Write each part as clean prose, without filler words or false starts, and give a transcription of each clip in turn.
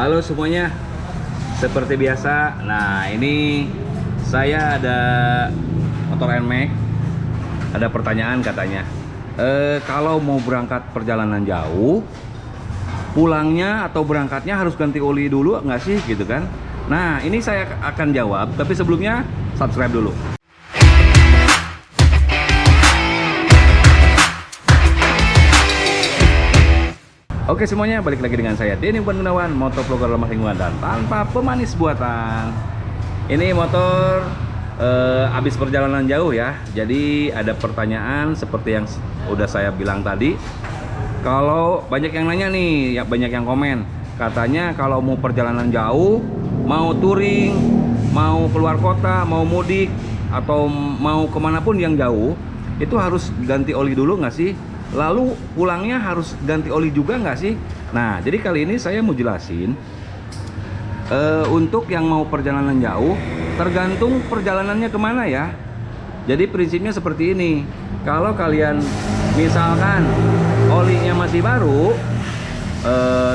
Halo semuanya, seperti biasa. Nah, ini saya ada motor NMAX. Ada pertanyaan katanya. Kalau mau berangkat perjalanan jauh, pulangnya atau berangkatnya harus ganti oli dulu nggak sih, gitu kan? Nah, ini saya akan jawab, tapi sebelumnya subscribe dulu. Oke semuanya, balik lagi dengan saya Denny Gunawan, motovlogger ramah lingkungan dan tanpa pemanis buatan. Ini motor habis perjalanan jauh ya. Jadi ada pertanyaan seperti yang udah saya bilang tadi. Kalau banyak yang nanya nih, ya banyak yang komen. Katanya kalau mau perjalanan jauh, mau touring, mau keluar kota, mau mudik, atau mau kemanapun yang jauh, itu harus ganti oli dulu nggak sih? Lalu pulangnya harus ganti oli juga nggak sih? Nah, jadi kali ini saya mau jelasin untuk yang mau perjalanan jauh, tergantung perjalanannya kemana ya. Jadi prinsipnya seperti ini. Kalau kalian misalkan olinya masih baru,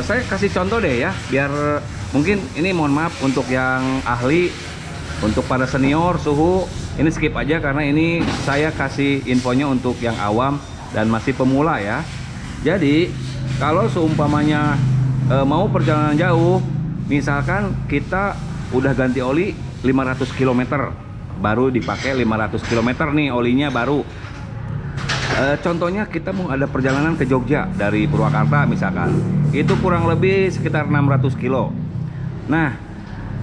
saya kasih contoh deh ya, biar mungkin ini mohon maaf untuk yang ahli, untuk para senior suhu, ini skip aja karena ini saya kasih infonya untuk yang awam dan masih pemula ya. Jadi kalau seumpamanya mau perjalanan jauh, misalkan kita udah ganti oli 500 km, baru dipakai 500 km nih olinya baru. Contohnya kita mau ada perjalanan ke Jogja dari Purwakarta misalkan, itu kurang lebih sekitar 600 kilo. Nah,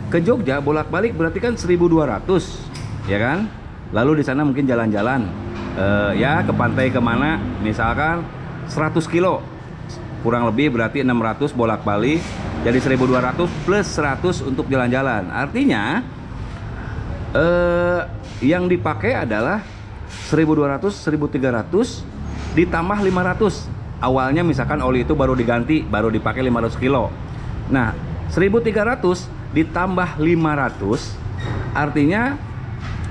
ke Jogja bolak-balik berarti kan 1200 ya kan. Lalu di sana mungkin jalan-jalan ya ke pantai kemana, misalkan 100 kilo kurang lebih berarti 600 bolak-balik, jadi 1200 plus 100 untuk jalan-jalan. Artinya yang dipakai adalah 1200, 1300 ditambah 500. Awalnya misalkan oli itu baru diganti, baru dipakai 500 kilo. Nah, 1300 ditambah 500 artinya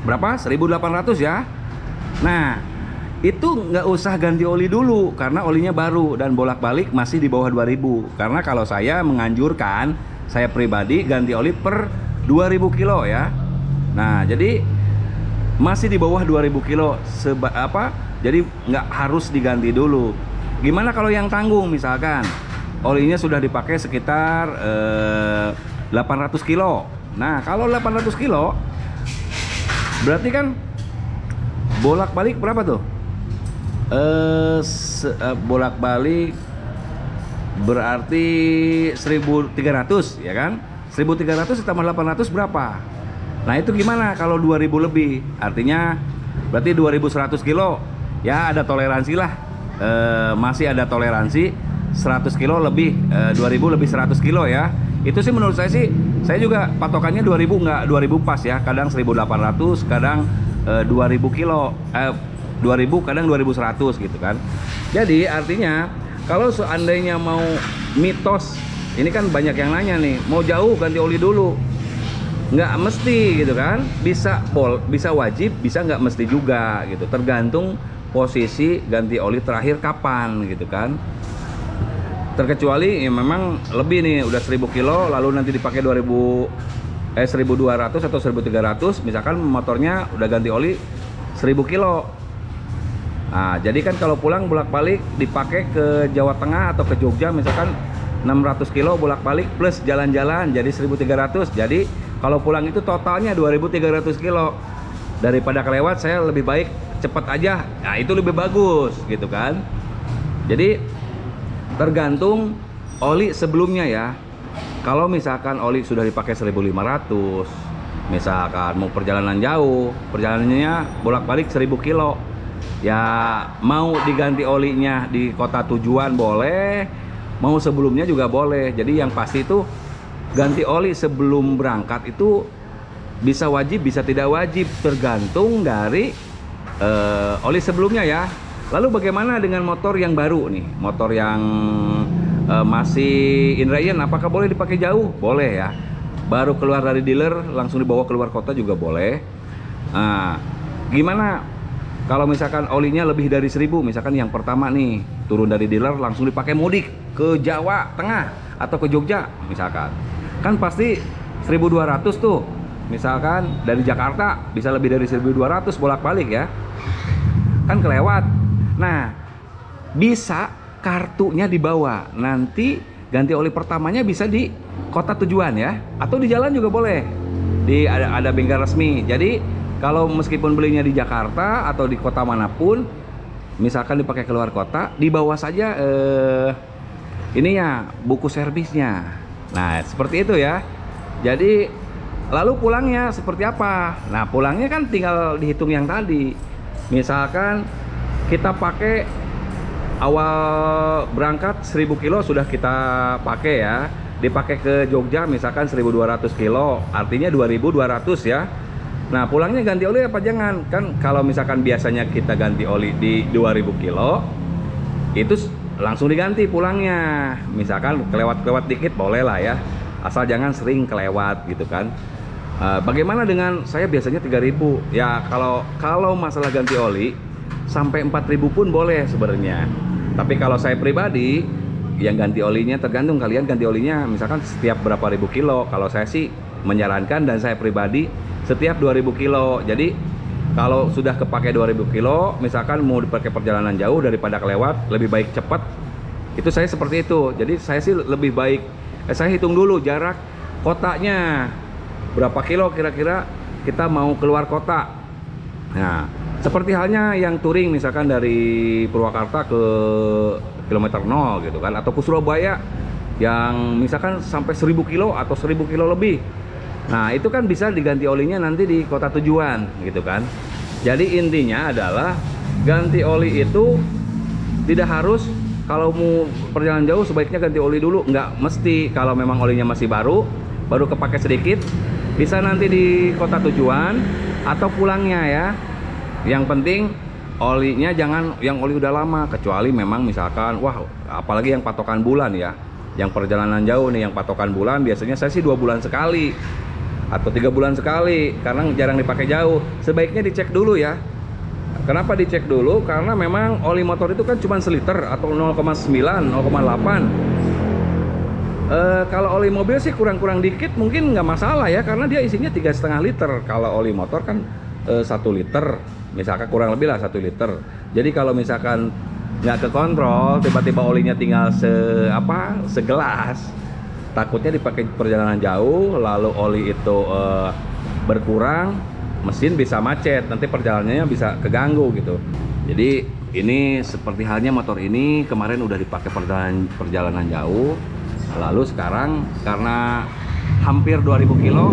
berapa? 1800 ya. Nah, itu nggak usah ganti oli dulu karena olinya baru dan bolak-balik masih di bawah 2000. Karena kalau saya menganjurkan, saya pribadi ganti oli per 2000 kilo ya. Nah, jadi masih di bawah 2000 kilo jadi nggak harus diganti dulu. Gimana kalau yang tanggung, misalkan olinya sudah dipakai sekitar 800 kilo. Nah, kalau 800 kilo berarti kan bolak-balik berapa tuh? Bolak-balik berarti 1300 ya kan? 1300 ditambah 800 berapa? Nah, itu gimana kalau 2000 lebih? Artinya berarti 2100 kilo. Ya ada toleransi lah. Masih ada toleransi 100 kilo lebih, 2000 lebih 100 kilo ya. Itu sih menurut saya sih, saya juga patokannya 2000, nggak 2000 pas ya. Kadang 1800, kadang 2000 kilo, 2000 kadang 2100 gitu kan. Jadi artinya kalau seandainya mau mitos, ini kan banyak yang nanya nih, mau jauh ganti oli dulu. Nggak mesti gitu kan, bisa wajib, bisa nggak mesti juga gitu, tergantung posisi ganti oli terakhir kapan gitu kan. Terkecuali ya memang lebih nih, udah 1000 kilo lalu nanti dipakai 1200 atau 1300, misalkan motornya udah ganti oli 1000 kilo. Nah, jadi kan kalau pulang bolak-balik dipakai ke Jawa Tengah atau ke Jogja misalkan 600 kilo bolak-balik plus jalan-jalan jadi 1300. Jadi kalau pulang itu totalnya 2300 kilo. Daripada kelewat, saya lebih baik cepet aja. Nah, itu lebih bagus gitu kan. Jadi tergantung oli sebelumnya ya. Kalau misalkan oli sudah dipakai 1500, misalkan mau perjalanan jauh, perjalanannya bolak-balik 1000 kilo, ya mau diganti olinya di kota tujuan boleh, mau sebelumnya juga boleh. Jadi yang pasti itu ganti oli sebelum berangkat itu bisa wajib, bisa tidak wajib, tergantung dari oli sebelumnya ya. Lalu bagaimana dengan motor yang baru nih, motor yang masih in-rain, apakah boleh dipakai jauh? Boleh ya. Baru keluar dari dealer langsung dibawa keluar kota juga boleh. Nah, gimana kalau misalkan olinya lebih dari 1000, misalkan yang pertama nih turun dari dealer langsung dipakai mudik ke Jawa Tengah atau ke Jogja misalkan, kan pasti 1.200 tuh. Misalkan dari Jakarta bisa lebih dari 1.200 bolak-balik ya, kan kelewat. Nah, bisa kartunya dibawa, nanti ganti oli pertamanya bisa di kota tujuan ya, atau di jalan juga boleh. Ada bengkel resmi. Jadi kalau meskipun belinya di Jakarta atau di kota manapun, misalkan dipakai keluar kota, dibawa saja ininya, buku servisnya. Nah, seperti itu ya. Jadi lalu pulangnya seperti apa? Nah, pulangnya kan tinggal dihitung yang tadi. Misalkan kita pakai awal berangkat 1.000 kilo sudah kita pakai ya. Dipakai ke Jogja misalkan 1.200 kilo, artinya 2.200 ya. Nah, pulangnya ganti oli apa jangan? Kan kalau misalkan biasanya kita ganti oli di 2.000 kilo, itu langsung diganti pulangnya. Misalkan kelewat-kelewat dikit boleh lah ya, asal jangan sering kelewat gitu kan. Bagaimana dengan saya biasanya 3.000 ya, kalau masalah ganti oli sampai 4.000 pun boleh sebenarnya. Tapi kalau saya pribadi yang ganti olinya tergantung kalian ganti olinya misalkan setiap berapa ribu kilo. Kalau saya sih menyarankan dan saya pribadi setiap 2.000 kilo. Jadi kalau sudah kepake 2.000 kilo misalkan mau dipakai perjalanan jauh daripada kelewat, lebih baik cepat. Itu saya seperti itu. Jadi saya sih lebih baik saya hitung dulu jarak kotanya berapa kilo kira-kira kita mau keluar kota. Nah, seperti halnya yang touring misalkan dari Purwakarta ke kilometer 0 gitu kan, atau ke Surabaya yang misalkan sampai 1.000 kilo atau 1.000 kilo lebih. Nah, itu kan bisa diganti olinya nanti di kota tujuan gitu kan. Jadi intinya adalah ganti oli itu tidak harus kalau mau perjalanan jauh sebaiknya ganti oli dulu, nggak mesti. Kalau memang olinya masih baru kepake sedikit, bisa nanti di kota tujuan atau pulangnya ya. Yang penting olinya jangan yang oli udah lama, kecuali memang misalkan wah, apalagi yang patokan bulan ya, yang perjalanan jauh nih, yang patokan bulan biasanya saya sih 2 bulan sekali atau 3 bulan sekali, karena jarang dipakai jauh. Sebaiknya dicek dulu ya. Kenapa dicek dulu? Karena memang oli motor itu kan cuma seliter atau 0,9, 0,8. Kalau oli mobil sih kurang-kurang dikit mungkin nggak masalah ya, karena dia isinya 3,5 liter. Kalau oli motor kan 1 liter, misalkan kurang lebih lah 1 liter. Jadi kalau misalkan nggak kekontrol, tiba-tiba olinya tinggal segelas, takutnya dipakai perjalanan jauh, lalu oli itu berkurang, mesin bisa macet, nanti perjalanannya bisa keganggu gitu. Jadi ini seperti halnya motor ini kemarin udah dipakai perjalanan jauh, lalu sekarang karena hampir 2.000 kilo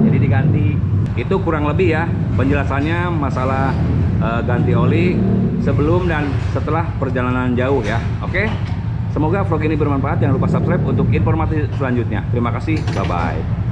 jadi diganti. Itu kurang lebih ya penjelasannya masalah ganti oli sebelum dan setelah perjalanan jauh ya. Oke, semoga vlog ini bermanfaat. Jangan lupa subscribe untuk informasi selanjutnya. Terima kasih, bye bye.